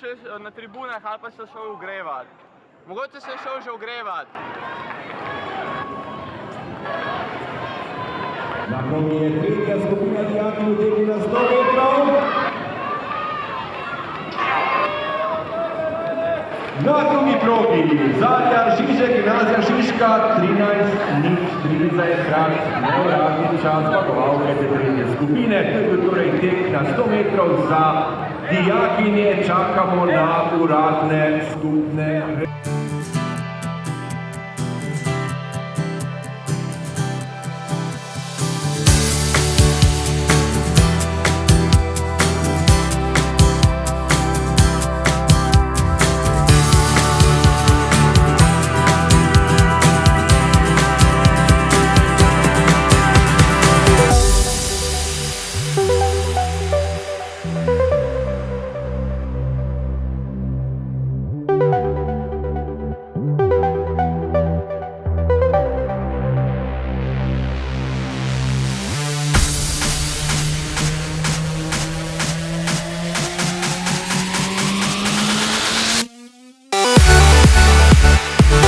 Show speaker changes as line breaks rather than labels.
še na tribunah ali pa se šel ogrevati. Mogoče se je šel že ogrevati.
Na progi je tretja skupina dijakov v tekmi na 100 metrov. Na drugi progi Zarja Žižek, Gimnazija Šiška, 13:03 je krat neuradni čas zmagovalke te tretje skupine. To je bil torej tek na 100 metrov za dijakinje, čakamo na uradne skupne.